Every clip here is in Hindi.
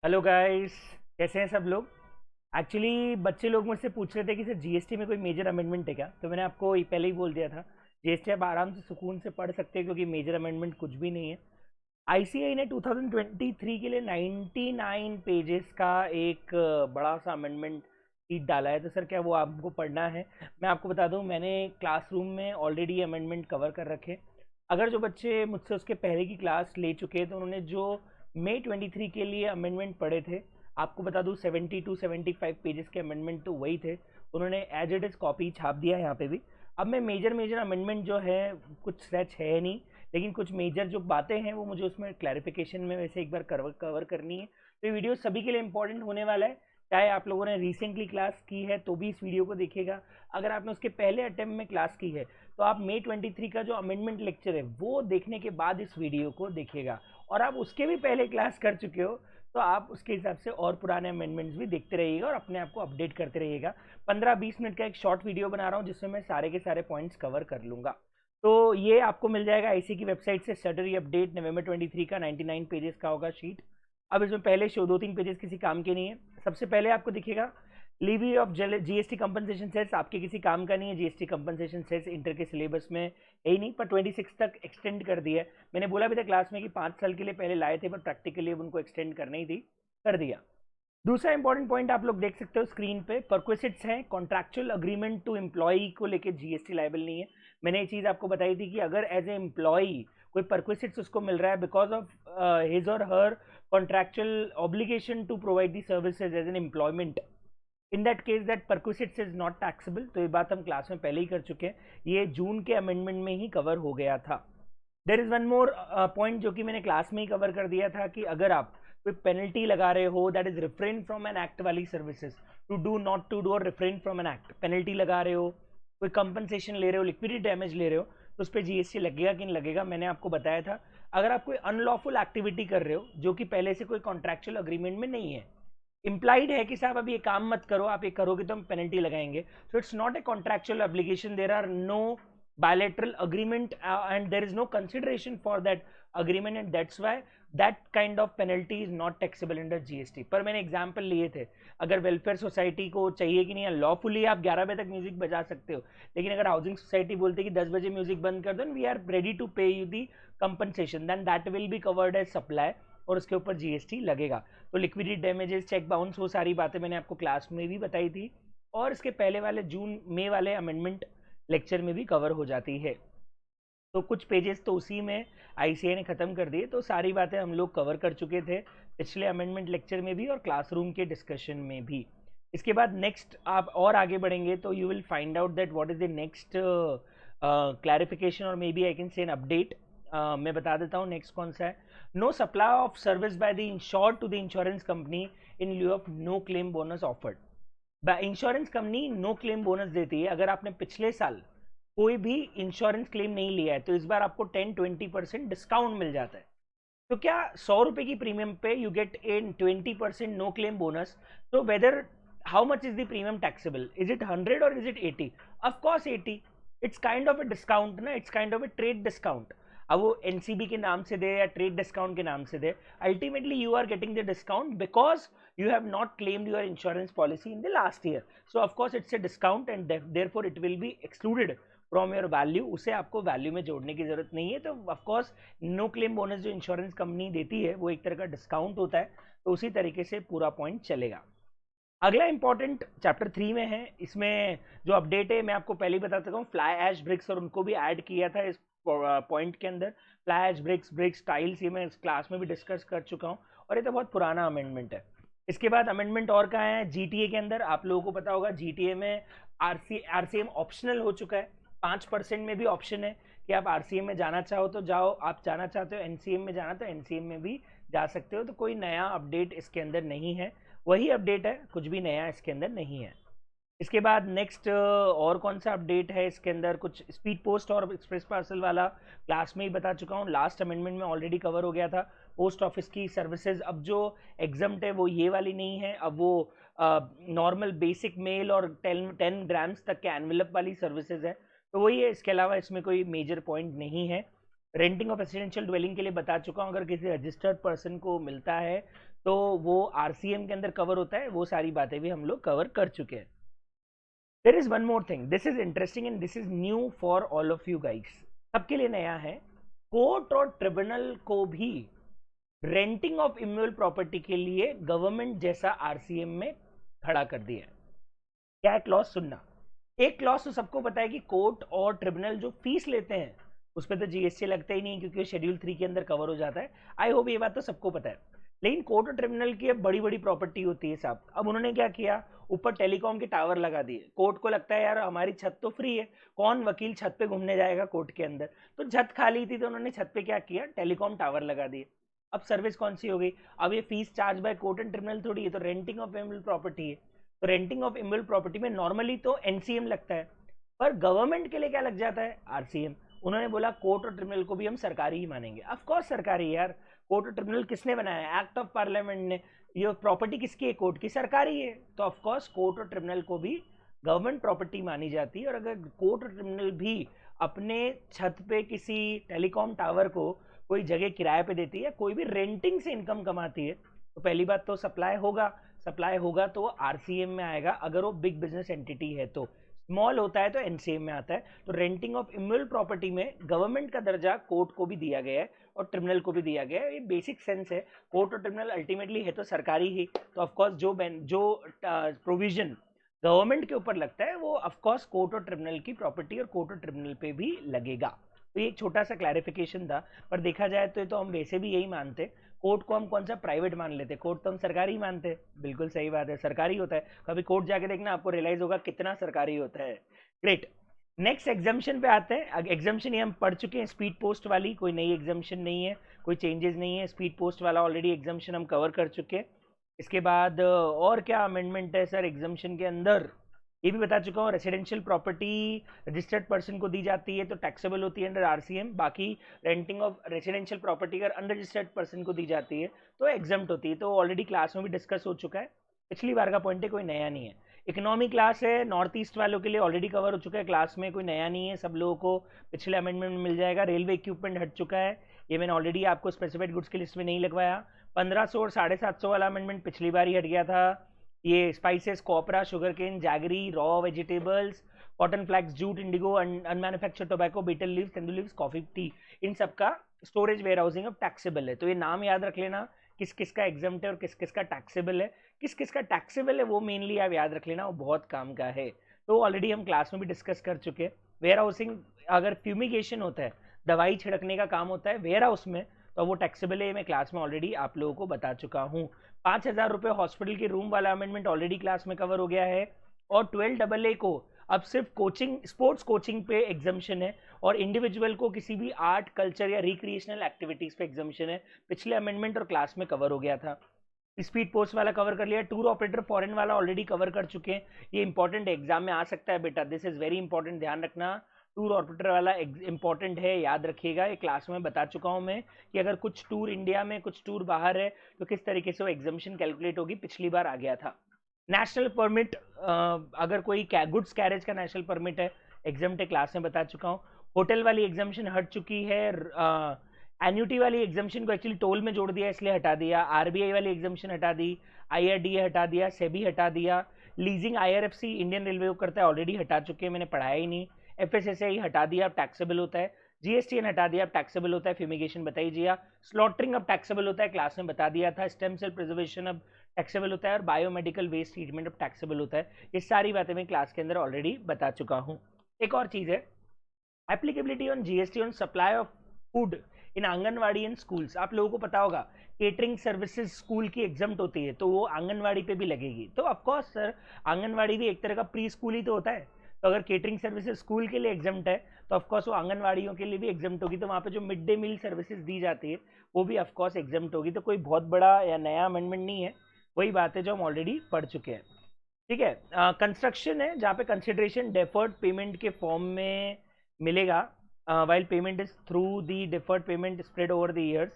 Hello guys. कैसे हैं सब लोग। एक्चुअली बच्चे लोग मुझसे पूछ रहे थे कि सर जीएसटी में कोई मेजर अमेंडमेंट है क्या, तो मैंने आपको पहले ही बोल दिया था जीएसटी आप आराम से सुकून से पढ़ सकते हैं क्योंकि मेजर अमेंडमेंट कुछ भी नहीं है। आईसीएआई ने 2023 के लिए 99 पेजेस का एक बड़ा सा अमेंडमेंट शीट डाला है। तो सर क्या वो आपको पढ़ना है? मैं आपको बता दूं, मैंने क्लासरूम में ऑलरेडी अमेंडमेंट कवर कर रखे। अगर जो बच्चे मुझसे उसके पहले की क्लास ले चुके हैं तो उन्होंने जो मई 23 के लिए अमेंडमेंट पढ़े थे, आपको बता दूं 70 to 75 पेजेस के अमेंडमेंट तो वही थे। उन्होंने एज इट इज़ कॉपी छाप दिया है यहाँ पे भी। अब मैं मेजर मेजर अमेंडमेंट जो है कुछ सच है नहीं, लेकिन कुछ मेजर जो बातें हैं वो मुझे उसमें क्लैरिफिकेशन में वैसे एक बार कवर करनी है। तो ये वीडियो सभी के लिए इंपॉर्टेंट होने वाला है। चाहे आप लोगों ने रिसेंटली क्लास की है तो भी इस वीडियो को देखिएगा, अगर आपने उसके पहले अटेम्प्ट में क्लास की है तो आप मई 23 का जो अमेंडमेंट लेक्चर है वो देखने के बाद इस वीडियो को देखिएगा। और आप उसके भी पहले क्लास कर चुके हो तो आप उसके हिसाब से और पुराने अमेंडमेंट्स भी देखते रहिएगा और अपने आप को अपडेट करते रहिएगा। 15-20 मिनट का एक शॉर्ट वीडियो बना रहा हूँ जिसमें मैं सारे के सारे पॉइंट्स कवर कर लूँगा। तो ये आपको मिल जाएगा आईसी की वेबसाइट से। सैटरडे अपडेट नवंबर 23 का 99 पेजेस का होगा शीट। अब इसमें पहले शो 2-3 पेजेस किसी काम के नहीं है। सबसे पहले आपको दिखेगा लीवी ऑफ जीएसटी कंपनसेशन सेस, आपके किसी काम का नहीं है। जीएसटी कंपनसेशन सेस इंटर के सिलेबस में है ही नहीं, पर 26 तक एक्सटेंड कर दिया है। मैंने बोला भी था क्लास में कि 5 साल के लिए पहले लाए थे पर प्रैक्टिकली अब उनको एक्सटेंड करनी ही थी, कर दिया। दूसरा इंपॉर्टेंट पॉइंट आप लोग देख सकते हो स्क्रीन पे, परक्विसिट्स हैं। कॉन्ट्रैक्चुअल अग्रीमेंट टू एम्प्लॉई को लेके जीएसटी लायबल नहीं है। मैंने ये चीज़ आपको बताई थी कि अगर एज ए एम्प्लॉई कोई परक्विसिट्स उसको मिल रहा है because of his or her contractual obligation to provide the services as an employment, in that case that perquisites is not taxable. तो ये बात हम क्लास में पहले ही कर चुके हैं, ये जून के अमेंडमेंट में ही कवर हो गया था। There is one more point जो कि मैंने क्लास में ही कवर कर दिया था कि अगर आप कोई पेनल्टी लगा रहे हो that is refrain from an act वाली services, to do not to do or refrain from an act, penalty लगा रहे हो, कोई कंपनसेशन ले रहे हो, लिक्विडिटी डैमेज ले रहे हो, तो उस पर जीएसटी लगेगा कि नहीं लगेगा मैंने आपको बताया था। अगर आप कोई अनलॉफुल एक्टिविटी कर रहे हो जो कि पहले से कोई कॉन्ट्रैक्चुअल अग्रीमेंट में नहीं है, इम्प्लाइड है कि साहब अब ये काम मत करो, आप ये करोगे तो हम पेनल्टी लगाएंगे, so it's not a contractual obligation, there are no bilateral agreement and there is no consideration for that agreement and that's why that kind of penalty is not taxable under GST। पर मैंने एग्जाम्पल लिए थे, अगर वेलफेयर सोसाइटी को चाहिए कि नहीं है लॉफुली आप 11 बजे तक म्यूजिक बजा सकते हो, लेकिन अगर हाउसिंग सोसाइटी बोलते कि 10 बजे म्यूजिक बंद कर दो, we are ready to pay you the compensation, then that will be covered as supply और उसके ऊपर जीएसटी लगेगा। तो लिक्विडिटी डैमेजेस, चेक बाउंस, वो सारी बातें मैंने आपको क्लास में भी बताई थी और इसके पहले वाले जून मई वाले अमेंडमेंट लेक्चर में भी कवर हो जाती है। तो कुछ पेजेस तो उसी में आईसीए ने ख़त्म कर दिए, तो सारी बातें हम लोग कवर कर चुके थे पिछले अमेंडमेंट लेक्चर में भी और क्लासरूम के डिस्कशन में भी। इसके बाद नेक्स्ट आप और आगे बढ़ेंगे तो you will find out that what is the next clarification और maybe I can say an update. मैं बता देता हूँ नेक्स्ट कौन सा है। No supply of service by the insured to the insurance company in lieu of no claim bonus offered. Insurance company no claim bonus देती है। अगर आपने पिछले साल कोई भी इंश्योरेंस क्लेम नहीं लिया है तो इस बार आपको 10-20% डिस्काउंट मिल जाता है। तो क्या 100 रुपए की प्रीमियम पे you get a 20% no claim bonus, तो whether how much is the premium taxable, is it 100 और is it 80? Of course 80। It's kind of a discount ना, it's kind of a trade discount. अब वो एनसीबी के नाम से दे या ट्रेड डिस्काउंट के नाम से दे, ultimately you are getting the discount because you have not claimed your insurance policy in the last year, so of course it's a discount and therefore it will be excluded from your value। उसे आपको वैल्यू में जोड़ने की जरूरत नहीं है। तो of course no claim bonus जो इंश्योरेंस कंपनी देती है वो एक तरह का डिस्काउंट होता है, तो उसी तरीके से पूरा पॉइंट चलेगा। अगला इंपॉर्टेंट चैप्टर 3 में है। इसमें जो अपडेट है मैं आपको पहले ही बता देता हूँ, फ्लाई ऐश ब्रिक्स और उनको भी ऐड किया था इस पॉइंट के अंदर। फ्लाई ऐश ब्रिक्स टाइल्स ये मैं इस क्लास में भी डिस्कस कर चुका हूँ और ये तो बहुत पुराना अमेंडमेंट है। इसके बाद अमेंडमेंट और कहाँ है, जीटीए के अंदर। आप लोगों को पता होगा जीटीए में आरसीएम ऑप्शनल हो चुका है। 5% में भी ऑप्शन है कि आप आरसीएम में जाना चाहो तो जाओ, आप जाना चाहते हो एनसीएम में जाना तो एनसीएम में भी जा सकते हो। तो कोई नया अपडेट इसके अंदर नहीं है, वही अपडेट है, कुछ भी नया इसके अंदर नहीं है। इसके बाद नेक्स्ट और कौन सा अपडेट है इसके अंदर, कुछ स्पीड पोस्ट और एक्सप्रेस पार्सल वाला क्लास में ही बता चुका हूँ, लास्ट अमेंडमेंट में ऑलरेडी कवर हो गया था। पोस्ट ऑफिस की सर्विसेज अब जो एग्जम्प्ट है वो ये वाली नहीं है, अब वो नॉर्मल बेसिक मेल और 10 ग्राम्स तक के एनवेलप वाली सर्विसेज है, तो वही है। इसके अलावा इसमें कोई मेजर पॉइंट नहीं है। रेंटिंग ऑफ रेसिडेंशियल ड्वेलिंग के लिए बता चुका हूँ, अगर किसी रजिस्टर्ड पर्सन को मिलता है तो वो आरसीएम के अंदर कवर होता है, वो सारी बातें भी हम लोग कवर कर चुके हैं. There is one more thing, this is interesting and this is new for all of you guys, सबके लिए नया है. कोर्ट और ट्रिब्यूनल को भी रेंटिंग ऑफ इम्यूएबल प्रॉपर्टी के लिए गवर्नमेंट जैसा आरसीएम में खड़ा कर दिया है. क्या है क्लॉज सुनना. एक क्लॉज तो सबको पता है कि कोर्ट और ट्रिब्यूनल जो फीस लेते हैं उस पर तो जीएसटी लगता ही नहीं, क्योंकि शेड्यूल 3 के अंदर कवर हो जाता है. आई होप ये बात तो सबको पता है. लेकिन कोर्ट और ट्रिब्यूनल की अब बड़ी बड़ी प्रॉपर्टी होती है साहब. अब उन्होंने क्या किया, ऊपर टेलीकॉम के टावर लगा दिए. कोर्ट को लगता है यार हमारी छत तो फ्री है, कौन वकील छत पे घूमने जाएगा कोर्ट के अंदर, तो छत खाली थी तो उन्होंने छत पे क्या किया, टेलीकॉम टावर लगा दिए. अब सर्विस कौन सी हो गई, अब ये fees charge by court and tribunal थोड़ी है, तो रेंटिंग ऑफ इम्यूएबल प्रॉपर्टी है. तो रेंटिंग ऑफ इम्यूएबल प्रॉपर्टी में नॉर्मली तो एनसीएम लगता है, पर गवर्नमेंट के लिए क्या लग जाता है, आरसीएम. उन्होंने बोला कोर्ट और ट्रिब्यूनल को भी हम सरकारी ही मानेंगे. ऑफ कोर्स सरकारी यार, कोर्ट और ट्रिब्यूनल किसने बनाया, एक्ट ऑफ पार्लियामेंट ने. ये प्रॉपर्टी किसकी है, कोर्ट की, सरकारी है. तो ऑफ कोर्स कोर्ट और ट्रिब्यूनल को भी गवर्नमेंट प्रॉपर्टी मानी जाती है. और अगर कोर्ट और ट्रिब्यूनल भी अपने छत पे किसी टेलीकॉम टावर को कोई जगह किराए पे देती है, कोई भी रेंटिंग से इनकम कमाती है, तो पहली बात तो सप्लाई होगा. सप्लाई होगा तो आरसीएम में आएगा, अगर वो बिग बिजनेस एंटिटी है. तो स्मॉल होता है तो एनसीएम में आता है. तो रेंटिंग ऑफ इम्यूएबल प्रॉपर्टी में गवर्नमेंट का दर्जा कोर्ट को भी दिया गया है और ट्रिब्यूनल को भी दिया गया है. ये बेसिक सेंस है. कोर्ट और ट्रिब्यूनल अल्टीमेटली है तो सरकारी ही, तो ऑफकोर्स जो प्रोविजन गवर्नमेंट के ऊपर लगता है वो ऑफकोर्स कोर्ट और ट्रिब्यूनल की प्रॉपर्टी और कोर्ट और ट्रिब्यूनल पे भी लगेगा. तो ये एक छोटा सा क्लैरिफिकेशन था. पर देखा जाए तो ये तो हम वैसे भी यही मानते, कोर्ट को हम कौन सा प्राइवेट मान लेते, कोर्ट तो हम सरकारी ही मानते. बिल्कुल सही बात है, सरकारी होता है. कभी कोर्ट जाके देखना, आपको रियलाइज होगा कितना सरकारी होता है. ग्रेट. नेक्स्ट एग्जाम्शन पे आते हैं. एग्जाम्शन ये हम पढ़ चुके हैं, स्पीड पोस्ट वाली, कोई नई एग्जाम्शन नहीं है, कोई चेंजेस नहीं है. स्पीड पोस्ट वाला ऑलरेडी एग्जाम्शन हम कवर कर चुके हैं. इसके बाद और क्या अमेंडमेंट है सर एग्जाम्शन के अंदर, ये भी बता चुका हूँ. रेसिडेंशियल प्रॉपर्टी रजिस्टर्ड पर्सन को दी जाती है तो टैक्सेबल होती है अंडर आरसीएम. बाकी रेंटिंग ऑफ रेसिडेंशियल प्रॉपर्टी अगर अनरजिस्टर्ड पर्सन को दी जाती है तो एग्जम्प्ट होती है. तो ऑलरेडी क्लास में भी डिस्कस हो चुका है, पिछली बार का पॉइंट है, कोई नया नहीं है. इकोनॉमी क्लास है, नॉर्थ ईस्ट वालों के लिए ऑलरेडी कवर हो चुका है क्लास में, कोई नया नहीं है, सब लोगों को पिछले अमेंडमेंट में मिल जाएगा. रेलवे इक्विपमेंट हट चुका है, ये मैंने ऑलरेडी आपको स्पेसिफाइड गुड्स की लिस्ट में नहीं लगवाया. 1500 और 750 वाला अमेंडमेंट पिछली बार ही हट गया था. ये spices, copra, sugar cane, jaggery, raw vegetables, cotton flax, jute, indigo, unmanufactured tobacco, betel leaves, तेंदुल लीव्स, कॉफी, टी, इन सब का स्टोरेज वेयर हाउसिंग अब टैक्सेबल है. तो ये नाम याद रख लेना, किस किस का एग्जम्प्ट है और किस किस का टैक्सेबल है. किस किस का टैक्सेबल है वो मेनली आप याद रख लेना, वो बहुत काम का है. तो ऑलरेडी हम क्लास में भी डिस्कस कर चुके हैं. वेयर हाउसिंग, अगर फ्यूमिगेशन होता है, दवाई छिड़कने का काम होता है वेयर हाउस में, तो वो टैक्सेबल है. मैं क्लास में ऑलरेडी आप लोगों को बता चुका हूँ. 5,000 रुपये हॉस्पिटल के रूम वाला अमेंडमेंट ऑलरेडी क्लास में कवर हो गया है. और 12AA को अब सिर्फ कोचिंग, स्पोर्ट्स कोचिंग पे एग्जाम्शन है, और इंडिविजुअल को किसी भी आर्ट, कल्चर या रिक्रिएशनल एक्टिविटीज पे एग्जाम्शन है. पिछले अमेंडमेंट और क्लास में कवर हो गया था. स्पीड पोस्ट वाला कवर कर लिया. टूर ऑपरेटर फॉरेन वाला ऑलरेडी कवर कर चुके हैं. ये इंपॉर्टेंट एग्जाम में आ सकता है बेटा, दिस इज वेरी इंपॉर्टेंट, ध्यान रखना. टूर ऑपरेटर वाला इंपॉर्टेंट है, याद रखिएगा. ये क्लास में बता चुका हूँ मैं कि अगर कुछ टूर इंडिया में, कुछ टूर बाहर है, तो किस तरीके से वो एग्जामिशन कैलकुलेट होगी, पिछली बार आ गया था. नेशनल परमिट, अगर कोई गुड्स कैरेज का नेशनल परमिट है, एग्जाम है, क्लास में बता चुका हूँ. होटल वाली एग्जामिशन हट चुकी है. एन्यूटी वाली एग्जामिशन को एक्चुअली टोल में जोड़ दिया इसलिए हटा दिया. आरबीआई वाली एग्जामिशन हटा दी, आईआरडीए हटा दिया, सेबी हटा दिया. लीजिंग आईआरएफसी इंडियन रेलवे को करता है, ऑलरेडी हटा चुके हैं, मैंने पढ़ाया ही नहीं. एफएसएसआई हटा दिया, अब टैक्सेबल होता है. जीएसटीएन हटा दिया, अब टैक्सेबल होता है. फ्यूमिगेशन बताई दिया. स्लॉटरिंग अब टैक्सेबल होता है, क्लास में बता दिया था. स्टेम सेल प्रिजर्वेशन अब टैक्सेबल होता है, और बायोमेडिकल वेस्ट ट्रीटमेंट अब टैक्सेबल होता है. ये सारी बातें मैं क्लास के अंदर ऑलरेडी बता चुका हूँ. एक और चीज़ है, applicability on GST on supply of food in anganwadi and schools. आप लोगों को पता होगा केटरिंग सर्विसेज स्कूल की एग्जम्प्ट होती है, तो वो आंगनवाड़ी पे भी लगेगी. तो ऑफकोर्स सर, आंगनवाड़ी भी एक तरह का प्री स्कूल ही तो होता है. तो अगर केटरिंग सर्विसेज स्कूल के लिए एग्जम्प्ट है, तो ऑफकोर्स वो आंगनवाड़ियों के लिए भी एग्जम्प्ट होगी. तो वहाँ पे जो मिड डे मील सर्विसेज दी जाती है वो भी ऑफकोर्स एग्जम्प्ट होगी. तो कोई बहुत बड़ा या नया अमेंडमेंट नहीं है, वही बात है जो हम ऑलरेडी पढ़ चुके हैं. ठीक है. कंस्ट्रक्शन है जहाँ पे कंसिडरेशन डेफर्ड पेमेंट के फॉर्म में मिलेगा, while payment is through the deferred payment spread over the years.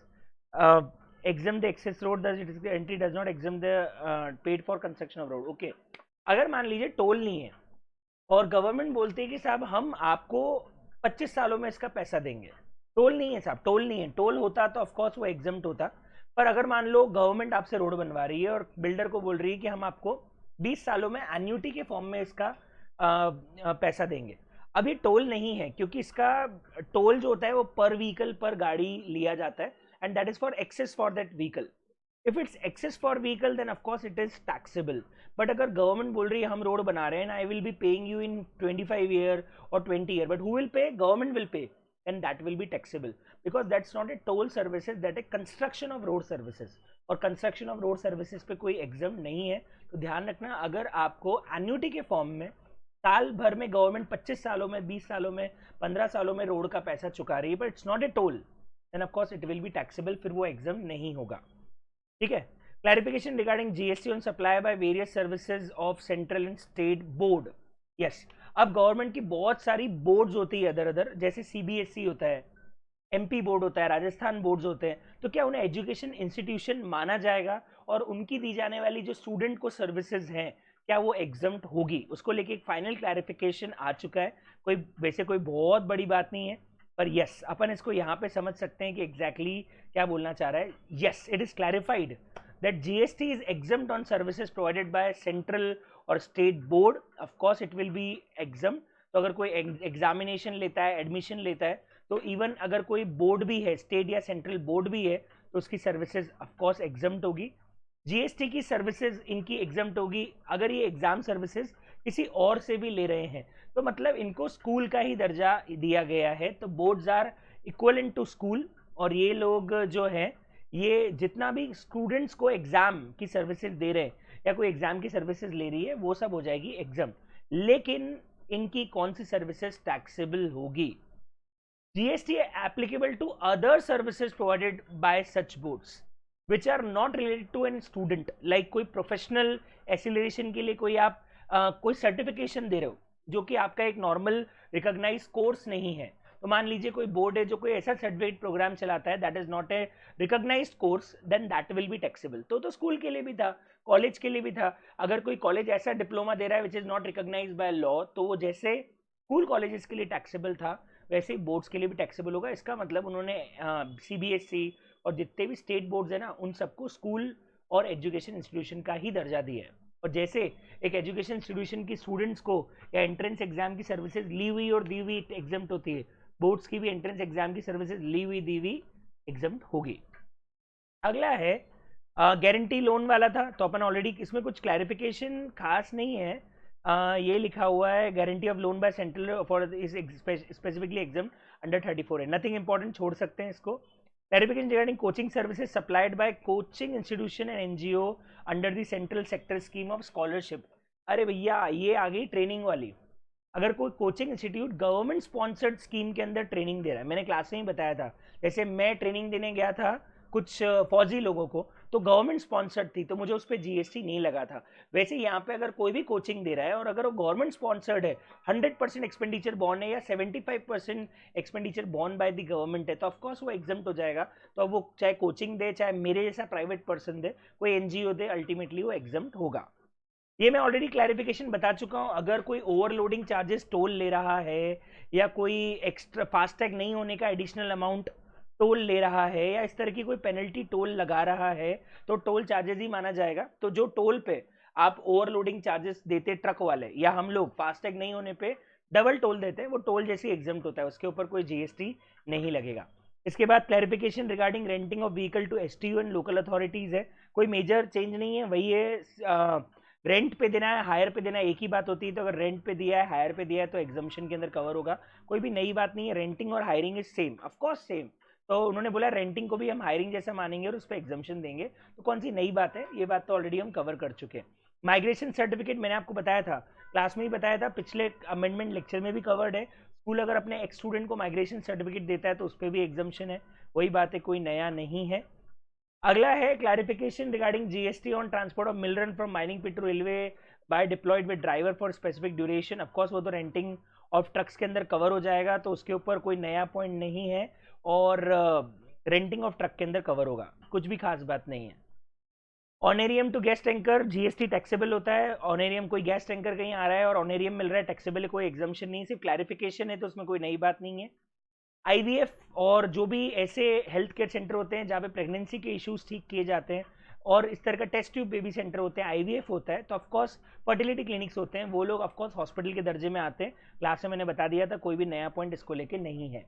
Exempt the excess road, thus it entry does not exempt the paid for construction of road. Okay. अगर मान लीजिए टोल नहीं है और गवर्नमेंट बोलती है कि साहब हम आपको 25 सालों में इसका पैसा देंगे, टोल नहीं है साहब, टोल नहीं है। टोल होता तो ऑफकोर्स वो एग्जम्प्ट होता। पर अगर मान लो गवर्नमेंट आपसे रोड बनवा रही है और बिल्डर को बोल रही है कि हम आपको 20 सालों में एन्यूटी के फॉर्म में इसका पैसा देंगे, अभी टोल नहीं है, क्योंकि इसका टोल जो होता है वो पर व्हीकल पर गाड़ी लिया जाता है, and that is for access for that vehicle. If it's access for vehicle then of course it is taxable. But अगर गवर्नमेंट बोल रही है हम रोड बना रहे हैं, I will be paying you in 25 year और 20 year, but who will pay? Government will pay, and that will be taxable, because that's not a toll services, that a construction of road services, और construction of road services पे कोई एग्जाम नहीं है। तो ध्यान रखना, अगर आपको एन्यूटी के फॉर्म में साल भर में गवर्नमेंट 25 सालों में, 20 सालों में, 15 सालों में रोड का पैसा चुका रही है, but it's not a toll, then of course it will be taxable, फिर वो एग्जाम नहीं होगा। ठीक है। Clarification regarding GST on supply by various services of central and state board. Yes, अब गवर्नमेंट की बहुत सारी बोर्ड्स होती है अदर अदर, जैसे सीबीएसई होता है, एमपी बोर्ड होता है, राजस्थान बोर्ड्स होते हैं, तो क्या उन्हें एजुकेशन इंस्टीट्यूशन माना जाएगा और उनकी दी जाने वाली जो स्टूडेंट को सर्विसेज हैं क्या वो एग्जम्प्ट होगी? उसको लेके एक फाइनल क्लैरिफिकेशन आ चुका है। कोई वैसे कोई बहुत बड़ी बात नहीं है, पर यस अपन इसको यहाँ पे समझ सकते हैं कि एग्जैक्टली क्या बोलना चाह रहा है। Yes, it is clarified that GST is exempt on services provided by central or state board. Of course it will be exempt. तो अगर कोई एग्जामिनेशन लेता है, एडमिशन लेता है, तो इवन अगर कोई बोर्ड भी है, स्टेट या सेंट्रल बोर्ड भी है, तो उसकी सर्विसेज ऑफ कोर्स एग्जम्प्ट होगी। जीएसटी की सर्विसेज इनकी एग्जम्प्ट होगी। अगर ये एग्जाम सर्विसेज किसी और से भी ले रहे हैं, तो मतलब इनको स्कूल का ही दर्जा दिया गया है, तो boards are equivalent to school, और ये लोग जो है, ये जितना भी स्टूडेंट्स को एग्जाम की सर्विसेज दे रहे हैं या कोई एग्जाम की सर्विसेज ले रही है, वो सब हो जाएगी एग्जाम। लेकिन इनकी कौन सी सर्विसेज टैक्सेबल होगी? GST applicable to other services provided by such boards which are not related to an student, like कोई प्रोफेशनल एसिलरेशन के लिए कोई आप कोई सर्टिफिकेशन दे रहे हो जो कि आपका एक नॉर्मल रिकॉग्नाइज कोर्स नहीं है। तो मान लीजिए कोई बोर्ड है जो कोई ऐसा सर्टिफिकेट प्रोग्राम चलाता है that is not a recognised course, then that will be taxable. तो स्कूल के लिए भी था, कॉलेज के लिए भी था। अगर कोई कॉलेज ऐसा डिप्लोमा दे रहा है which is not recognised by law, तो वो जैसे स्कूल कॉलेजेस के लिए टैक्सेबल था, वैसे ही बोर्ड्स के लिए भी टैक्सेबल होगा। इसका मतलब उन्होंने सीबीएसई और जितने भी स्टेट बोर्ड्स है ना, उन सबको स्कूल और एजुकेशन इंस्टीट्यूशन का ही दर्जा दिया है। और जैसे एक एजुकेशन इंस्टीट्यूशन की स्टूडेंट्स को या एंट्रेंस एग्जाम की सर्विसेज ली हुई और दी हुई एग्जाम्प्ट होती है, बोर्ड्स की भी एंट्रेंस एग्जाम की सर्विसेज ली हुई दी हुई एग्जाम्प्ट होगी। अगला है गारंटी लोन वाला था, तो अपन ऑलरेडी इसमें कुछ क्लैरिफिकेशन खास नहीं है। ये लिखा हुआ है guarantee of loan by central for is specifically exempt under 34 है, नथिंग इंपॉर्टेंट, छोड़ सकते हैं इसको। Clarification regarding coaching services supplied by coaching institution and NGO under the central sector scheme of scholarship. अरे भैया ये आ गई ट्रेनिंग वाली। अगर कोई coaching institute government sponsored scheme के अंदर ट्रेनिंग दे रहा है, मैंने क्लास में ही बताया था, जैसे मैं ट्रेनिंग देने गया था कुछ फौजी लोगों को, तो गवर्नमेंट स्पॉन्सर्ड थी, तो मुझे उस पर जीएसटी नहीं लगा था। वैसे यहाँ पे अगर कोई भी कोचिंग दे रहा है और अगर वो गवर्नमेंट स्पॉन्सर्ड है, 100% एक्सपेंडिचर बॉर्न है या 75% expenditure born by the government है, तो ऑफकोर्स वो एग्जाम्प्ट हो जाएगा। तो अब वो चाहे कोचिंग दे, चाहे मेरे जैसा प्राइवेट पर्सन दे, कोई एनजीओ दे, अल्टीमेटली वो एग्जाम्प्ट होगा। ये मैं ऑलरेडी क्लैरिफिकेशन बता चुका हूं। अगर कोई ओवरलोडिंग चार्जेस टोल ले रहा है या कोई एक्स्ट्रा फास्टैग नहीं होने का एडिशनल अमाउंट टोल ले रहा है या इस तरह की कोई पेनल्टी टोल लगा रहा है, तो टोल चार्जेस ही माना जाएगा। तो जो टोल पे आप ओवरलोडिंग चार्जेस देते ट्रक वाले या हम लोग फास्टैग नहीं होने पे डबल टोल देते हैं, वो टोल जैसे एग्जाम्प्ट होता है, उसके ऊपर कोई जीएसटी नहीं लगेगा। इसके बाद clarification regarding renting of vehicle to STU and local authorities है, कोई मेजर चेंज नहीं है, वही है। रेंट पे देना है, हायर पे देना है, एक ही बात होती है। तो अगर रेंट पे दिया है, हायर पे दिया है, तो एग्जाम्पशन के अंदर कवर होगा, कोई भी नई बात नहीं है। रेंटिंग और hiring is same, of course same. तो उन्होंने बोला रेंटिंग को भी हम हायरिंग जैसा मानेंगे और उस पर एग्जाम्पशन देंगे, तो कौन सी नई बात है? ये बात तो ऑलरेडी हम कवर कर चुके हैं। माइग्रेशन सर्टिफिकेट मैंने आपको बताया था, क्लास में ही बताया था, पिछले अमेंडमेंट लेक्चर में भी कवर्ड है। स्कूल अगर अपने एक्स स्टूडेंट को माइग्रेशन सर्टिफिकेट देता है तो उस पर भी एग्जाम्पशन है, वही बात है, कोई नया नहीं है। अगला है clarification regarding GST on transport of mineral from mining pit to railway by deployed with driver for specific duration. Of course वो तो रेंटिंग ऑफ ट्रक्स के अंदर कवर हो जाएगा, तो उसके ऊपर कोई नया पॉइंट नहीं है, और रेंटिंग ऑफ ट्रक के अंदर कवर होगा, कुछ भी खास बात नहीं है। Honorarium to gas tanker GST taxable होता है। ऑनेरियम कोई गैस टैंकर कहीं आ रहा है और ऑनेरियम मिल रहा है, टैक्सेबल है, कोई एग्जाम्पशन नहीं, सिर्फ क्लैरिफिकेशन है, तो उसमें कोई नई बात नहीं है। आईवीएफ और जो भी ऐसे हेल्थ केयर सेंटर होते हैं जहाँ पे प्रेगनेंसी के इश्यूज ठीक किए जाते हैं और इस तरह का टेस्ट ट्यूब बेबी सेंटर होते हैं, आईवीएफ होता है, तो ऑफकोर्स फर्टिलिटी क्लिनिक्स होते हैं, वो लोग ऑफकोर्स हॉस्पिटल के दर्जे में आते हैं। क्लास में मैंने बता दिया था, कोई भी नया पॉइंट इसको लेके नहीं है।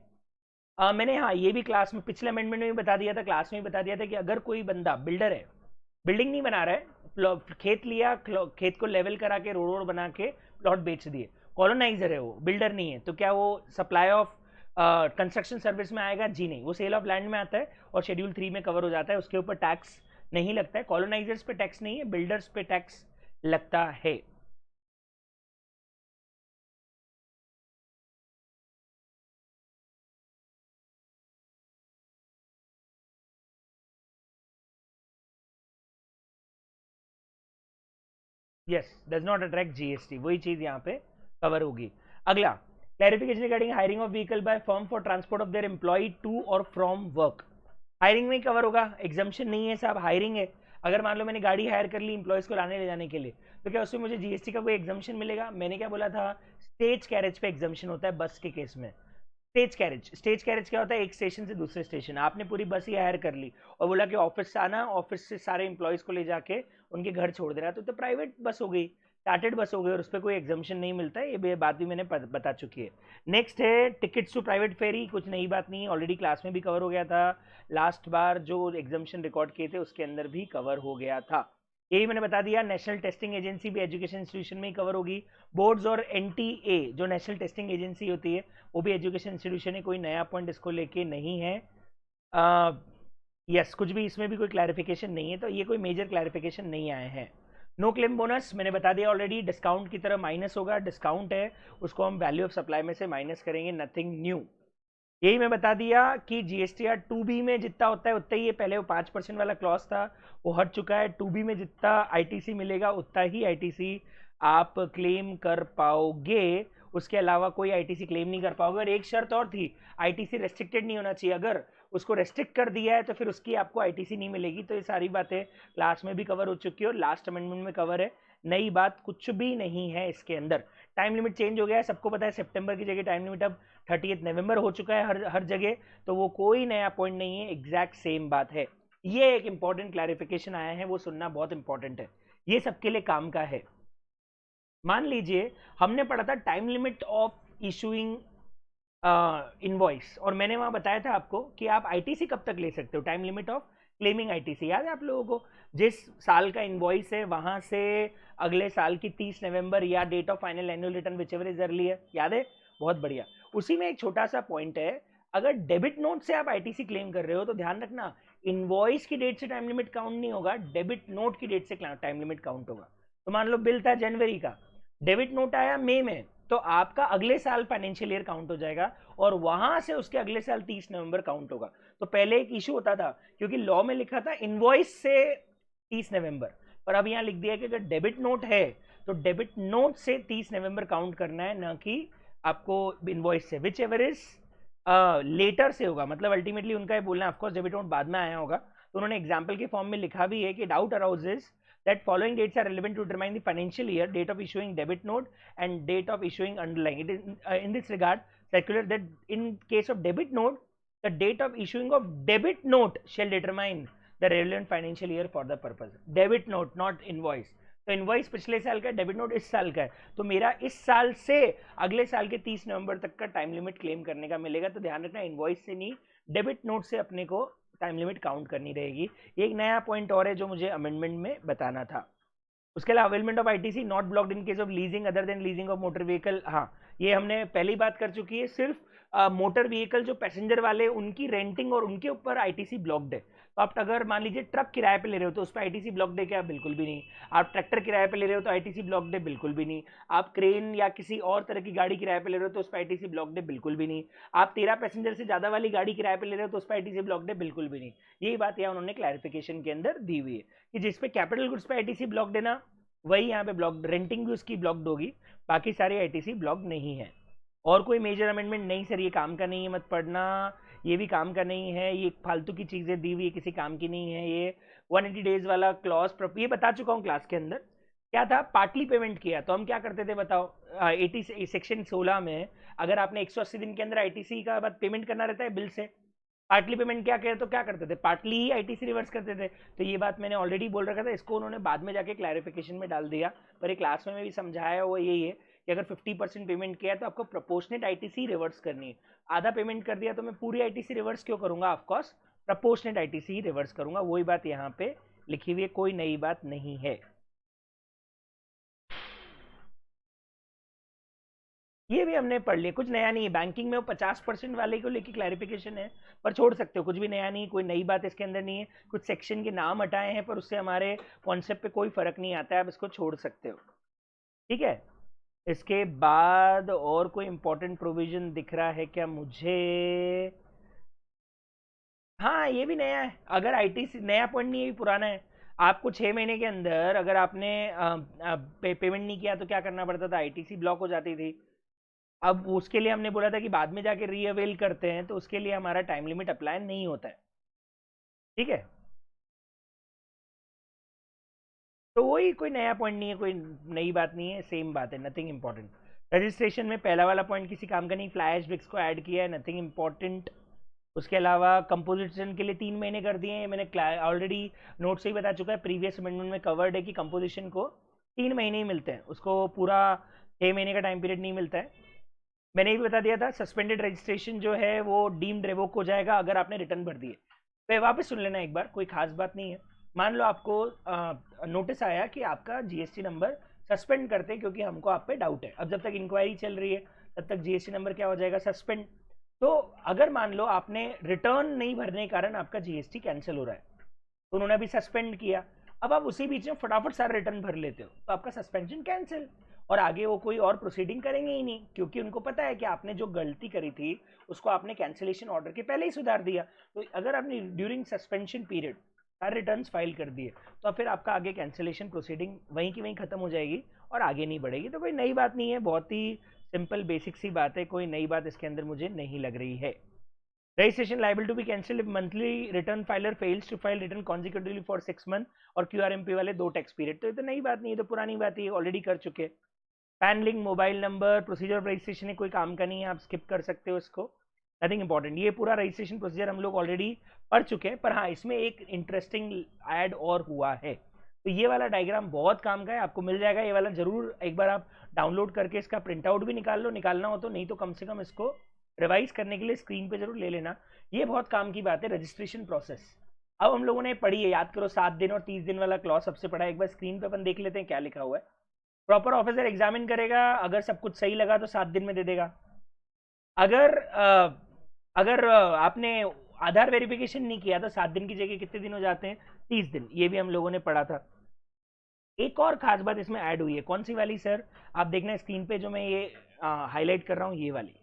मैंने हाँ ये भी क्लास में पिछले अमेंडमेंट में भी बता दिया था, क्लास में भी बता दिया था कि अगर कोई बंदा बिल्डर है, बिल्डिंग नहीं बना रहा है, खेत लिया, खेत को लेवल करा के रोड रोड बना के प्लॉट बेच दिए, कॉलोनाइजर है वो, बिल्डर नहीं है, तो क्या वो सप्लाई ऑफ कंस्ट्रक्शन सर्विस में आएगा? जी नहीं, वो सेल ऑफ लैंड में आता है और शेड्यूल 3 में कवर हो जाता है, उसके ऊपर टैक्स नहीं लगता है। कॉलोनाइजर्स पे टैक्स नहीं है, बिल्डर्स पे टैक्स लगता है। Yes, does not attract GST, वही चीज यहाँ पे कवर होगी। अगला, clarification regarding hiring of vehicle by firm for transport of their employ to और फ्रॉम वर्क। हायरिंग में कवर होगा, एग्जाम्पशन नहीं है साहब, हायरिंग है। अगर मान लो मैंने गाड़ी हायर कर ली इंप्लॉयज को लाने ले जाने के लिए, तो क्या उसमें मुझे जीएसटी का कोई एग्जाम्पशन मिलेगा? मैंने क्या बोला था, स्टेज कैरेज पे एग्जाम्पशन होता है बस के केस में। स्टेज कैरेज क्या होता है? एक स्टेशन से दूसरे स्टेशन, आपने पूरी बस ही हायर कर ली और बोला कि ऑफिस से आना, ऑफिस से सारे इंप्लॉयज को ले जाके उनके घर छोड़ देना, तो प्राइवेट बस हो गई, चार्टेड बस हो गई और उस पर कोई एग्जाम्पशन नहीं मिलता है, ये बात भी मैंने बता चुकी है। नेक्स्ट है टिकट्स टू प्राइवेट फेरी, कुछ नई बात नहीं है, ऑलरेडी क्लास में भी कवर हो गया था, लास्ट बार जो एग्जाम्पशन रिकॉर्ड किए थे उसके अंदर भी कवर हो गया था, यही मैंने बता दिया। नेशनल टेस्टिंग एजेंसी भी एजुकेशन इंस्टीट्यूशन में ही कवर होगी। बोर्ड्स और एनटीए जो नेशनल टेस्टिंग एजेंसी होती है वो भी एजुकेशन इंस्टीट्यूशन है, कोई नया पॉइंट इसको लेके नहीं है। यस, कुछ भी इसमें भी कोई क्लैरिफिकेशन नहीं है, तो ये कोई मेजर क्लैरिफिकेशन नहीं आए हैं। नो क्लेम बोनस मैंने बता दिया ऑलरेडी, डिस्काउंट की तरह माइनस होगा, डिस्काउंट है उसको हम वैल्यू ऑफ सप्लाई में से माइनस करेंगे, नथिंग न्यू। यही मैं बता दिया कि जीएसटीआर 2B में जितना होता है उतना ही, पहले वो 5% वाला क्लॉज था वो हट चुका है, 2B में जितना आईटीसी मिलेगा उतना ही आईटीसी आप क्लेम कर पाओगे, उसके अलावा कोई आईटीसी क्लेम नहीं कर पाओगे। और एक शर्त और थी, आईटीसी रेस्ट्रिक्टेड नहीं होना चाहिए, अगर उसको रेस्ट्रिक्ट कर दिया है तो फिर उसकी आपको आईटीसी नहीं मिलेगी। तो ये सारी बातें क्लास में भी कवर हो चुकी है और लास्ट अमेंडमेंट में कवर है, नई बात कुछ भी नहीं है इसके अंदर। टाइम लिमिट चेंज हो गया है, सबको पता है, सितंबर की जगह टाइम लिमिट अब 30 नवंबर हो चुका है हर जगह, तो वो कोई नया पॉइंट नहीं है, एग्जैक्ट सेम बात है। ये एक इंपॉर्टेंट क्लैरिफिकेशन आया है, वो सुनना बहुत इंपॉर्टेंट है, ये सबके लिए काम का है। मान लीजिए हमने पढ़ा था time limit of issuing invoice, और मैंने वहां बताया था आपको कि आप आईटीसी कब तक ले सकते हो, time limit of claiming ITC, याद है आप लोगों को? जिस साल का इनवॉइस है वहां से अगले साल की 30 नवंबर या date of final annual return whichever is early है, याद है? बहुत बढ़िया। उसी में एक छोटा सा पॉइंट है, अगर डेबिट नोट से आप आईटीसी क्लेम कर रहे हो तो ध्यान रखना, इनवॉइस की डेट से टाइम लिमिट काउंट नहीं होगा, डेबिट नोट की डेट से टाइम लिमिट काउंट होगा। तो मान लो बिल था जनवरी का, डेबिट नोट आया मई में, तो आपका अगले साल फाइनेंशियल ईयर काउंट हो जाएगा और वहां से उसके अगले साल 30 नवंबर काउंट होगा। तो पहले एक इशू होता था क्योंकि लॉ में लिखा था इनवॉइस से 30 नवंबर, पर अब यहां लिख दिया कि अगर डेबिट नोट है तो डेबिट नोट से 30 नवंबर काउंट करना है, ना कि आपको इनवॉइस से, विच एवर इज लेटर से होगा। मतलब अल्टीमेटली उनका ये बोलना है, ऑफकोर्स डेबिट नोट बाद में आया होगा, तो उन्होंने एग्जाम्पल के फॉर्म में लिखा भी है कि doubt arouses that following dates are relevant to determine the financial year, date of issuing debit note and date of issuing underlying. It is in this regard circular that in case of debit note, the date of issuing of debit note shall determine the relevant financial year for the purpose. Debit note, not invoice. तो इनवॉइस पिछले साल का, डेबिट नोट इस साल का है, तो मेरा इस साल से अगले साल के 30 नवंबर तक का टाइम लिमिट क्लेम करने का मिलेगा। तो ध्यान रखना, इनवॉइस से नहीं, डेबिट नोट से अपने को टाइम लिमिट काउंट करनी रहेगी। ये एक नया पॉइंट और है जो मुझे अमेंडमेंट में बताना था। उसके अलावा availment of ITC not blocked in case of leasing other than leasing of motor vehicle, हाँ ये हमने पहली बात कर चुकी है, सिर्फ मोटर व्हीकल जो पैसेंजर वाले उनकी रेंटिंग और उनके ऊपर आईटीसी ब्लॉक्ड है। तो आप अगर मान लीजिए ट्रक किराए पे ले रहे हो तो उस पर आईटीसी ब्लॉक्ड है क्या? बिल्कुल भी नहीं। आप ट्रैक्टर किराए पे ले रहे हो तो आईटीसी ब्लॉक्ड है? बिल्कुल भी नहीं। आप क्रेन या किसी और तरह की गाड़ी किराए पे ले रहे हो तो उस पर आईटीसी ब्लॉक्ड है? बिल्कुल भी नहीं। आप 13 पैसेंजर से ज्यादा वाली गाड़ी किराए पे ले रहे हो तो उस पर आईटीसी ब्लॉक्ड है? बिल्कुल भी नहीं। यही बात यहाँ उन्होंने क्लैरिफिकेशन के अंदर दी हुई है कि जिसपे कैपिटल गुड्स पे आईटीसी ब्लॉक्ड है ना, वही यहाँ पे ब्लॉक्ड, रेंटिंग भी उसकी ब्लॉक्ड होगी, बाकी सारी आईटीसी ब्लॉक्ड नहीं है। और कोई मेजर अमेंडमेंट नहीं सर, ये काम का नहीं है, मत पढ़ना, ये भी काम का नहीं है, ये फालतू की चीजें दी हुई है, किसी काम की नहीं है। ये 180 डेज वाला क्लॉज, ये बता चुका हूँ क्लास के अंदर। क्या था? पार्टली पेमेंट किया तो हम क्या करते थे बताओ? 80 सेक्शन 16 में अगर आपने 180 दिन के अंदर आईटीसी का बाद पेमेंट करना रहता है बिल से, पार्टली पेमेंट क्या करे तो क्या करते थे, पार्टली ही आईटीसी रिवर्स करते थे। तो ये बात मैंने ऑलरेडी बोल रखा था, इसको उन्होंने बाद में जाके क्लैरिफिकेशन में डाल दिया, पर एक क्लास में भी समझाया वो यही है कि अगर 50% पेमेंट किया तो आपको प्रोपोर्शनेट आईटीसी रिवर्स करनी है। आधा पेमेंट कर दिया तो मैं पूरी आईटीसी रिवर्स क्यों करूंगा, ऑफकोर्स प्रोपोर्शनेट आईटीसी ही रिवर्स करूंगा। वही बात यहाँ पे लिखी हुई है, कोई नई बात नहीं है। ये भी हमने पढ़ लिया, कुछ नया नहीं है। बैंकिंग में वो 50% वाले को लेके क्लैरिफिकेशन है, पर छोड़ सकते हो, कुछ भी नया नहीं, कोई नई बात इसके अंदर नहीं है। कुछ सेक्शन के नाम हटाए हैं पर उससे हमारे कॉन्सेप्ट पे कोई फर्क नहीं आता है, आप इसको छोड़ सकते हो, ठीक है। इसके बाद और कोई इंपॉर्टेंट प्रोविजन दिख रहा है क्या मुझे? हाँ ये भी नया है, अगर आईटी नया पॉइंट नहीं है, ये भी पुराना है। आपको 6 महीने के अंदर अगर आपने पेमेंट नहीं किया तो क्या करना पड़ता था, आईटीसी ब्लॉक हो जाती थी। अब उसके लिए हमने बोला था कि बाद में जाके रीअवेल करते हैं, तो उसके लिए हमारा टाइम लिमिट अप्लाई नहीं होता है, ठीक है। तो वही, कोई नया पॉइंट नहीं है, कोई नई बात नहीं है, सेम बात है, नथिंग इंपॉर्टेंट। रजिस्ट्रेशन में पहला वाला पॉइंट किसी काम का नहीं, फ्लैश ब्रिक्स को ऐड किया है, नथिंग इंपॉर्टेंट। उसके अलावा कंपोजिशन के लिए 3 महीने कर दिए हैं, मैंने ऑलरेडी नोट से ही बता चुका है, प्रीवियस अमेंडमेंट में कवर्ड है कि कंपोजिशन को 3 महीने ही मिलते हैं, उसको पूरा 6 महीने का टाइम पीरियड नहीं मिलता है। मैंने भी बता दिया था सस्पेंडेड रजिस्ट्रेशन जो है वो डीम्ड रेवोक हो जाएगा अगर आपने रिटर्न भर दिए। तो वापस सुन लेना एक बार, कोई खास बात नहीं है। मान लो आपको नोटिस आया कि आपका जीएसटी नंबर सस्पेंड करते हैं क्योंकि हमको आप पे डाउट है, अब जब तक इंक्वायरी चल रही है तब तक जीएसटी नंबर क्या हो जाएगा, सस्पेंड। तो अगर मान लो आपने रिटर्न नहीं भरने के कारण आपका जीएसटी कैंसिल हो रहा है, तो उन्होंने अभी सस्पेंड किया, अब आप उसी बीच में फटाफट सारा रिटर्न भर लेते हो तो आपका सस्पेंशन कैंसिल, और आगे वो कोई और प्रोसीडिंग करेंगे ही नहीं, क्योंकि उनको पता है कि आपने जो गलती करी थी उसको आपने कैंसिलेशन ऑर्डर के पहले ही सुधार दिया। तो अगर आपने ड्यूरिंग सस्पेंशन पीरियड सारे रिटर्न्स फाइल कर दिए तो फिर आपका आगे कैंसिलेशन प्रोसीडिंग वहीं की वहीं खत्म हो जाएगी और आगे नहीं बढ़ेगी। तो कोई नई बात नहीं है, बहुत ही सिंपल बेसिक सी बात है, कोई नई बात इसके अंदर मुझे नहीं लग रही है। Registration liable to be cancelled if monthly return filer fails to file return consecutively for 6 month और QRMP वाले 2 टैक्स पीरियड। तो ये तो नई बात नहीं है, तो पुरानी बात है, ऑलरेडी कर चुके हैं। Pan link, mobile number, procedure of registration है, कोई काम का नहीं है, आप स्किप कर सकते हो इसको, नथिंग इंपॉर्टेंट। ये पूरा रजिस्ट्रेशन प्रोसीजर हम लोग ऑलरेडी पढ़ चुके हैं, पर हाँ इसमें एक इंटरेस्टिंग ऐड और हुआ है। तो ये वाला डायग्राम बहुत काम का है, आपको मिल जाएगा ये वाला, जरूर एक बार आप डाउनलोड करके इसका प्रिंट आउट भी निकाल लो, निकालना हो तो, नहीं तो कम से कम इसको रिवाइज करने के लिए स्क्रीन पे जरूर ले लेना। ये बहुत काम की बात है, रजिस्ट्रेशन प्रोसेस। अब हम लोगों ने पढ़ी है, याद करो 7 दिन और 30 दिन वाला क्लॉज सबसे पढ़ा है, एक बार स्क्रीन पे अपन देख लेते हैं क्या लिखा हुआ है। प्रॉपर ऑफिसर एग्जामिन करेगा, अगर सब कुछ सही लगा तो 7 दिन में दे देगा। अगर आपने आधार वेरिफिकेशन नहीं किया तो 7 दिन की जगह कितने दिन हो जाते हैं, 30 दिन। ये भी हम लोगों ने पढ़ा था। एक और खास बात इसमें ऐड हुई है, कौन सी वाली सर, आप देखना स्क्रीन पे जो मैं ये हाईलाइट कर रहा हूँ, ये वाली।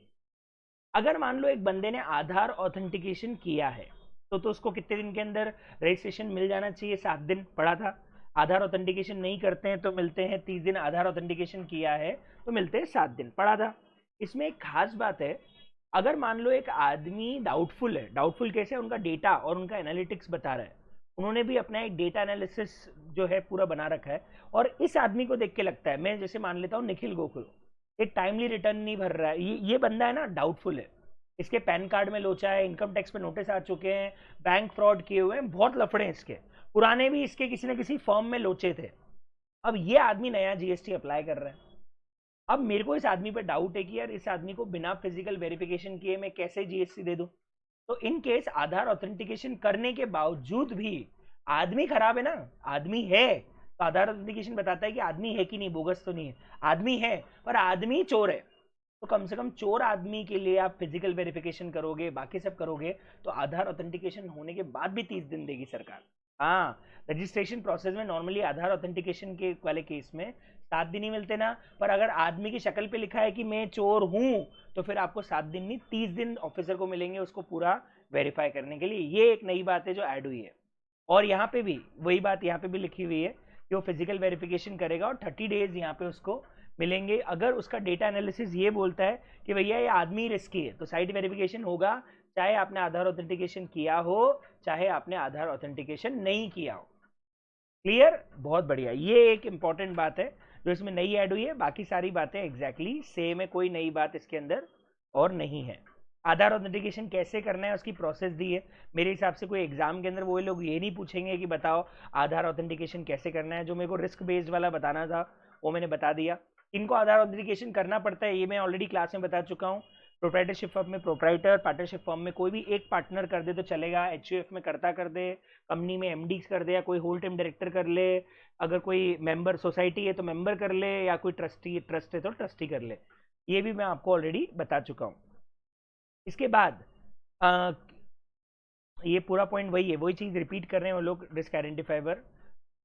अगर मान लो एक बंदे ने आधार ऑथेंटिकेशन किया है तो उसको कितने दिन के अंदर रजिस्ट्रेशन मिल जाना चाहिए, 7 दिन पढ़ा था। आधार ऑथेंटिकेशन नहीं करते हैं तो मिलते हैं 30 दिन, आधार ऑथेंटिकेशन किया है तो मिलते हैं 7 दिन, पढ़ा था। इसमें एक खास बात है, अगर मान लो एक आदमी डाउटफुल है, डाउटफुल कैसे, उनका डेटा और उनका एनालिटिक्स बता रहा है, उन्होंने भी अपना एक डेटा एनालिसिस जो है पूरा बना रखा है, और इस आदमी को देख के लगता है, मैं जैसे मान लेता हूँ निखिल गोकुल, एक टाइमली रिटर्न नहीं भर रहा है, ये बंदा है ना डाउटफुल है, इसके पैन कार्ड में लोचा है, इनकम टैक्स पे नोटिस आ चुके हैं, बैंक फ्रॉड किए हुए हैं, बहुत लफड़े हैं इसके, पुराने भी इसके किसी न किसी फॉर्म में लोचे थे। अब ये आदमी नया जीएसटी अप्लाई कर रहा है, अब मेरे को इस आदमी पे डाउट है कि यार इस आदमी को बिना फिजिकल वेरिफिकेशन किए मैं कैसे जीएसटी दे दूं। तो इन केस आधार ऑथेंटिकेशन करने के बावजूद भी आदमी खराब है ना, आदमी है, तो आधार ऑथेंटिकेशन बताता है कि आदमी है कि नहीं, बोगस तो नहीं है, आदमी है पर आदमी चोर है, तो कम से कम चोर आदमी के लिए आप फिजिकल वेरिफिकेशन करोगे, बाकी सब करोगे, तो आधार ऑथेंटिकेशन होने के बाद भी 30 दिन देगी सरकार। हाँ, रजिस्ट्रेशन प्रोसेस में नॉर्मली आधार ऑथेंटिकेशन के वाले केस में 7 दिन ही मिलते ना, पर अगर आदमी की शक्ल पे लिखा है कि मैं चोर हूं तो फिर आपको 7 दिन नहीं 30 दिन ऑफिसर को मिलेंगे उसको पूरा वेरीफाई करने के लिए। ये एक नई बात है जो ऐड हुई है, और यहाँ पे भी वही बात यहाँ पे भी लिखी हुई है कि वो फिजिकल वेरिफिकेशन करेगा और 30 डेज यहाँ पे उसको मिलेंगे। अगर उसका डेटा एनालिसिस ये बोलता है कि भैया ये आदमी रिस्की है तो साइट वेरिफिकेशन होगा, चाहे आपने आधार ऑथेंटिकेशन किया हो चाहे आपने आधार ऑथेंटिकेशन नहीं किया हो। क्लियर, बहुत बढ़िया, ये एक इंपॉर्टेंट बात है जो इसमें नई ऐड हुई है, बाकी सारी बातें एग्जैक्टली सेम है, कोई नई बात इसके अंदर और नहीं है। आधार ऑथेंटिकेशन कैसे करना है उसकी प्रोसेस दी है। मेरे हिसाब से कोई एग्जाम के अंदर वो लोग ये नहीं पूछेंगे कि बताओ आधार ऑथेंटिकेशन कैसे करना है। जो मेरे को रिस्क बेस्ड वाला बताना था वो मैंने बता दिया। इनको आधार ऑथेंटिकेशन करना पड़ता है ये मैं ऑलरेडी क्लास में बता चुका हूँ। प्रोप्राइटरशिप फर्म में प्रोप्राइटर, पार्टनरशिप फर्म में कोई भी एक पार्टनर कर दे तो चलेगा, एचयूएफ में करता कर दे, कंपनी में एमडी कर दे, या कोई होल टाइम डायरेक्टर कर ले, अगर कोई मेंबर सोसाइटी है तो मेंबर कर ले, या कोई ट्रस्ट है तो ट्रस्टी कर ले। ये भी मैं आपको ऑलरेडी बता चुका हूँ। इसके बाद ये पूरा पॉइंट वही है, वही चीज़ रिपीट कर रहे हैं वो लोग, रिस्क आइडेंटिफायर,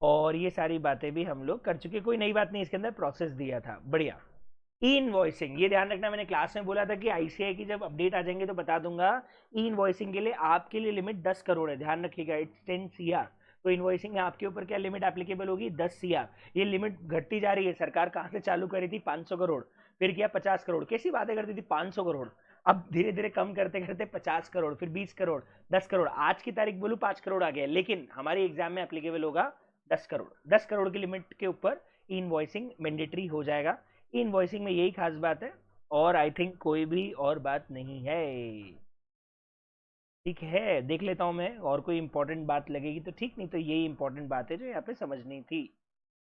और ये सारी बातें भी हम लोग कर चुके, कोई नई बात नहीं इसके अंदर, प्रोसेस दिया था। बढ़िया। ई इनवॉइसिंग, ये ध्यान रखना, मैंने क्लास में बोला था कि आईसीआई की जब अपडेट आ जाएंगे तो बता दूंगा। ई इनवॉइसिंग के लिए आपके लिए लिमिट 10 करोड़ है, ध्यान रखिएगा, इट्स 10 सीआर। तो इनवॉइसिंग में आपके ऊपर क्या लिमिट एप्लीकेबल होगी, 10 सीआर। ये लिमिट घटती जा रही है, सरकार कहाँ से चालू करी थी 500 करोड़, फिर किया 50 करोड़, कैसी बातें करती थी 500 करोड़, अब धीरे धीरे कम करते करते 50 करोड़, फिर 20 करोड़, 10 करोड़, आज की तारीख बोलूँ 5 करोड़ आ गया, लेकिन हमारे एग्जाम में एप्लीकेबल होगा 10 करोड़। 10 करोड़ की लिमिट के ऊपर ई इनवॉइसिंग मैंडेटरी हो जाएगा। ई इनवॉइसिंग में यही खास बात है, और आई थिंक कोई भी और बात नहीं है। ठीक है, देख लेता हूं मैं, और कोई इंपॉर्टेंट बात लगेगी तो ठीक, नहीं तो यही इंपॉर्टेंट बात है जो यहाँ पे समझनी थी।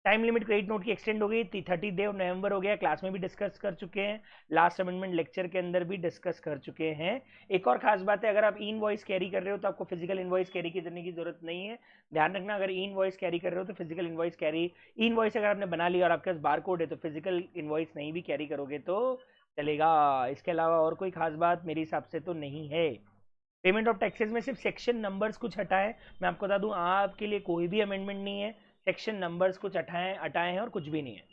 टाइम लिमिट क्रेडिट नोट की एक्सटेंड हो गई, 30 नवंबर हो गया, क्लास में भी डिस्कस कर चुके हैं, लास्ट अमेंडमेंट लेक्चर के अंदर भी डिस्कस कर चुके हैं। एक और खास बात है, अगर आप ई इनवॉइस कैरी कर रहे हो तो आपको फिजिकल इनवॉइस कैरी करने की जरूरत नहीं है। ध्यान रखना, अगर ई इनवॉइस कैरी कर रहे हो तो फिजिकल इनवॉइस कैरी, ई इनवॉइस अगर आपने बना लिया और आपके पास बार कोड है तो फिजिकल इनवॉइस नहीं भी कैरी करोगे तो चलेगा। इसके अलावा और कोई खास बात मेरे हिसाब से तो नहीं है। पेमेंट ऑफ टैक्सेस में सिर्फ सेक्शन नंबर्स कुछ हटाए, मैं आपको बता दूं आपके लिए कोई भी अमेंडमेंट नहीं है, सेक्शन नंबर्स कुछ हटाए हैं और कुछ भी नहीं है।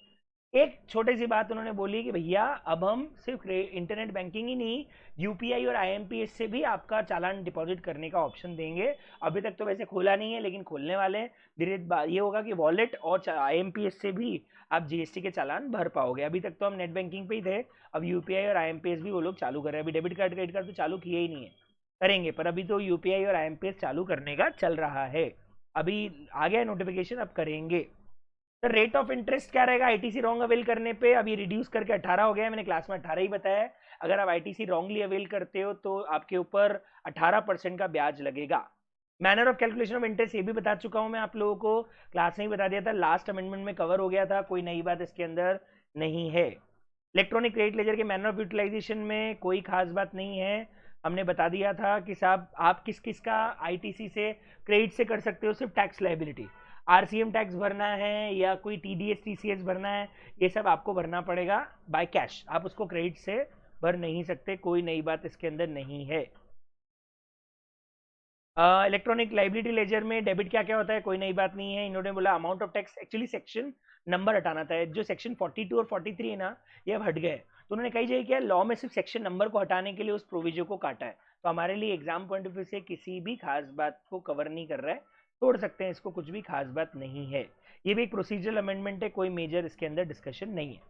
एक छोटी सी बात उन्होंने बोली कि भैया अब हम सिर्फ इंटरनेट बैंकिंग ही नहीं, यूपीआई और आईएमपीएस से भी आपका चालान डिपॉजिट करने का ऑप्शन देंगे। अभी तक तो वैसे खोला नहीं है लेकिन खोलने वाले हैं, धीरे ये होगा कि वॉलेट और आईएमपीएस से भी आप जीएसटी के चालान भर पाओगे। अभी तक तो हम नेट बैंकिंग पे ही थे, अब यूपीआई और आईएमपीएस भी वो लोग चालू कर रहे हैं। अभी डेबिट कार्ड क्रेडिट कार्ड तो चालू किए ही नहीं है, करेंगे, पर अभी तो यूपीआई और आईएमपीएस चालू करने का चल रहा है, अभी आ गया नोटिफिकेशन, अब करेंगे। तो रेट ऑफ इंटरेस्ट क्या रहेगा आईटीसी रॉन्ग अवेल करने पे, अभी रिड्यूस करके 18 हो गया है, मैंने क्लास में 18 ही बताया। अगर आप आईटीसी रॉन्गली अवेल करते हो तो आपके ऊपर 18% का ब्याज लगेगा। Manner of calculation of interest ये भी बता चुका हूं मैं आप लोगों को, क्लास में ही बता दिया था, लास्ट अमेंडमेंट में कवर हो गया था, कोई नई बात इसके अंदर नहीं है। इलेक्ट्रॉनिक क्रेडिट लेजर के मैनर ऑफ यूटिलाइजेशन में कोई खास बात नहीं है, हमने बता दिया था कि साहब आप किस किस का आईटीसी से क्रेडिट से कर सकते हो, सिर्फ टैक्स लायबिलिटी, आरसीएम टैक्स भरना है या कोई टीडीएस टीसीएस भरना है, ये सब आपको भरना पड़ेगा बाय कैश, आप उसको क्रेडिट से भर नहीं सकते, कोई नई बात इसके अंदर नहीं है। इलेक्ट्रॉनिक लाइबिलिटी लेजर में डेबिट क्या क्या होता है, कोई नई बात नहीं है। इन्होंने बोला amount of tax, actually section number हटाना था, जो सेक्शन 42 और 43 है ना ये अब हट गए, तो उन्होंने कही जगह क्या लॉ में सिर्फ सेक्शन नंबर को हटाने के लिए उस प्रोविजन को काटा है, तो हमारे लिए एग्जाम पॉइंट ऑफ व्यू से किसी भी खास बात को कवर नहीं कर रहा है, तोड़ सकते हैं इसको, कुछ भी खास बात नहीं है। ये भी एक प्रोसीजरल अमेंडमेंट है, कोई मेजर इसके अंदर डिस्कशन नहीं है।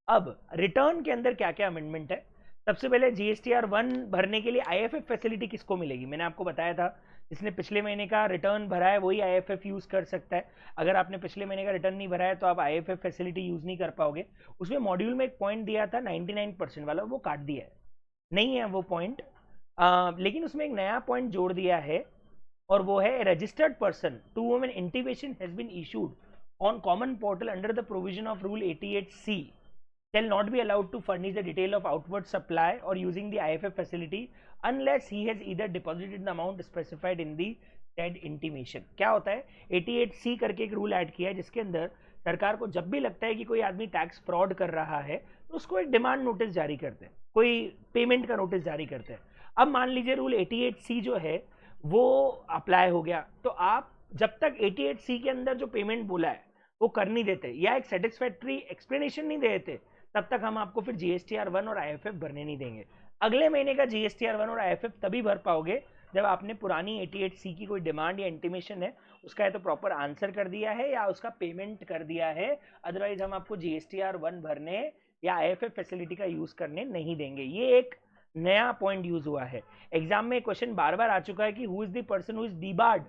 अब रिटर्न के अंदर क्या क्या अमेंडमेंट है, सबसे पहले जीएसटीआर 1 भरने के लिए आईएफएफ फैसिलिटी किसको मिलेगी, मैंने आपको बताया था जिसने पिछले महीने का रिटर्न भरा है वही आईएफएफ यूज कर सकता है। अगर आपने पिछले महीने का रिटर्न नहीं भरा है तो आप आईएफएफ फैसिलिटी यूज नहीं कर पाओगे। उसमें मॉड्यूल में एक पॉइंट दिया था 99% वाला, वो काट दिया है, नहीं है वो पॉइंट, लेकिन उसमें एक नया पॉइंट जोड़ दिया है, और वो है registered person to whom an intimation has been issued on common portal under the provision of rule 88C shall not be allowed to furnish the detail of outward supply or using the IFF facility unless he has either deposited the amount specified in the said intimation। क्या होता है 88C करके एक रूल ऐड किया है जिसके अंदर सरकार को जब भी लगता है कि कोई आदमी टैक्स फ्रॉड कर रहा है तो उसको एक डिमांड नोटिस जारी करते हैं, कोई पेमेंट का नोटिस जारी करते हैं। अब मान लीजिए रूल 88C जो है वो अप्लाई हो गया, तो आप जब तक 88C के अंदर जो पेमेंट बोला है वो कर नहीं देते या एक सेटिस्फैक्ट्री एक्सप्लेनेशन नहीं दे देते, तब तक हम आपको फिर जीएसटीआर 1 और आईएफएफ भरने नहीं देंगे। अगले महीने का जीएसटीआर 1 और आईएफएफ तभी भर पाओगे जब आपने पुरानी 88C की कोई डिमांड या इंटीमेशन है उसका या तो प्रॉपर आंसर कर दिया है या उसका पेमेंट कर दिया है, अदरवाइज हम आपको जीएसटीआर 1 भरने या आईएफएफ फैसिलिटी का यूज करने नहीं देंगे। ये एक नया पॉइंट यूज हुआ है, एग्जाम में क्वेश्चन बार बार आ चुका है कि who is the person who is debarred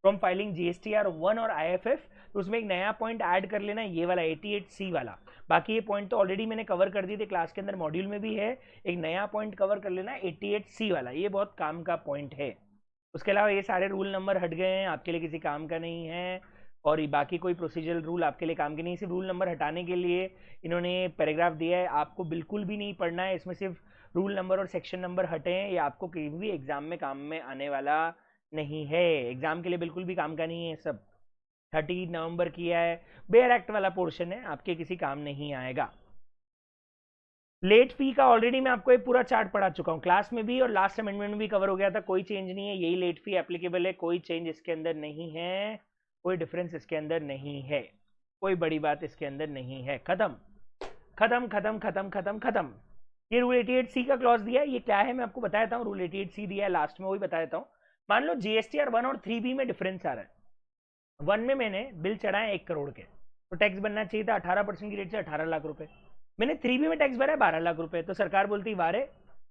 from filing GSTR 1 और आईएफएफ, तो उसमें एक नया पॉइंट ऐड कर लेना, ये वाला 88C वाला। बाकी ये पॉइंट तो ऑलरेडी मैंने कवर कर दिए थे क्लास के अंदर, मॉड्यूल में भी है। एक नया पॉइंट कवर कर लेना 88C वाला, ये बहुत काम का पॉइंट है। उसके अलावा ये सारे रूल नंबर हट गए हैं, आपके लिए किसी काम का नहीं है, और ये बाकी कोई प्रोसीजरल रूल आपके लिए काम के नहीं। सिर्फ रूल नंबर हटाने के लिए इन्होंने पैराग्राफ दिया है, आपको बिल्कुल भी नहीं पढ़ना है इसमें, सिर्फ रूल नंबर और सेक्शन नंबर हटे हैं। ये आपको कहीं भी एग्जाम में काम में आने वाला नहीं है, एग्जाम के लिए बिल्कुल भी काम का नहीं है सब। 30 नवंबर किया है, बेयर एक्ट वाला पोर्शन है, आपके किसी काम नहीं आएगा। लेट फी का ऑलरेडी मैं आपको एक पूरा चार्ट पढ़ा चुका हूँ क्लास में भी, और लास्ट अमेंडमेंट में भी कवर हो गया था। कोई चेंज नहीं है, यही लेट फी एप्लीकेबल है, कोई चेंज इसके अंदर नहीं है, कोई डिफरेंस इसके अंदर नहीं है, कोई बड़ी बात इसके अंदर नहीं है। खत्म खत्म खत्म खत्म खत्म खत्म। ये रूल 88C का क्लॉज दिया है, ये क्या है मैं आपको बता देता हूँ। रूल 88C दिया है लास्ट में, वही बता देता हूँ। मान लो जीएसटीआर 1 और 3B में डिफरेंस आ रहा है। 1 में मैंने बिल चढ़ाए 1 करोड़ के, तो टैक्स बनना चाहिए था 18% की रेट से 18 लाख रुपए। मैंने 3B में टैक्स भरा है 12 लाख रुपए, तो सरकार बोलती वारे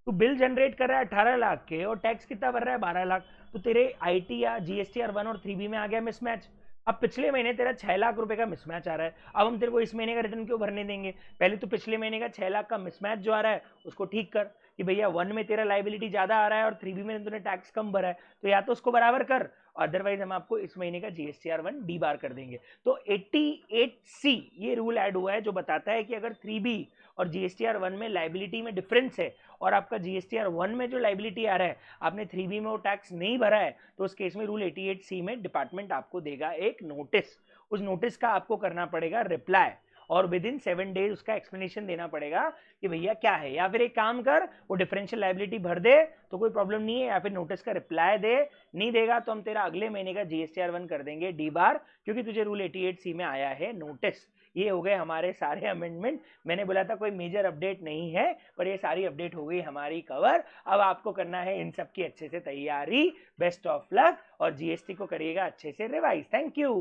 तू बिल जनरेट कर रहा है 18 लाख के और टैक्स कितना भर रहा है 12 लाख, तो तेरे आईटी या जीएसटीआर 1 और 3B में आ गया मिसमैच। अब पिछले महीने तेरा 6 लाख रुपए का मिसमैच आ रहा है, अब हम तेरे को इस महीने का रिटर्न क्यों भरने देंगे? पहले तो पिछले महीने का 6 लाख का मिसमैच जो आ रहा है उसको ठीक कर कि भैया 1 में तेरा लाइबिलिटी ज्यादा आ रहा है और 3B में तूने टैक्स कम भरा है, तो या तो उसको बराबर कर, अदरवाइज हम आपको इस महीने का जीएसटीआर 1 डी बार कर देंगे। तो 88C ये रूल ऐड हुआ है जो बताता है कि अगर 3B और जीएसटीआर 1 में लाइबिलिटी में डिफरेंस है और आपका जीएसटीआर 1 में जो लाइबिलिटी आ रहा है आपने 3B में वो टैक्स नहीं भरा है, तो उस केस में रूल 88C में डिपार्टमेंट आपको देगा एक नोटिस। उस नोटिस का आपको करना पड़ेगा रिप्लाई, और विद इन 7 डेज उसका एक्सप्लेनेशन देना पड़ेगा कि भैया क्या है। या फिर एक काम कर, वो डिफरेंशियल लाइबिलिटी भर दे तो कोई प्रॉब्लम नहीं है, या फिर नोटिस का रिप्लाई दे, नहीं देगा तो हम तेरा अगले महीने का जीएसटीआर 1 कर देंगे डी बार, क्योंकि तुझे रूल 88C में आया है नोटिस। ये हो गए हमारे सारे अमेंडमेंट। मैंने बोला था कोई मेजर अपडेट नहीं है, पर ये सारी अपडेट हो गई हमारी कवर। अब आपको करना है इन सब की अच्छे से तैयारी। बेस्ट ऑफ लक, और जीएसटी को करिएगा अच्छे से रिवाइज। Thank you.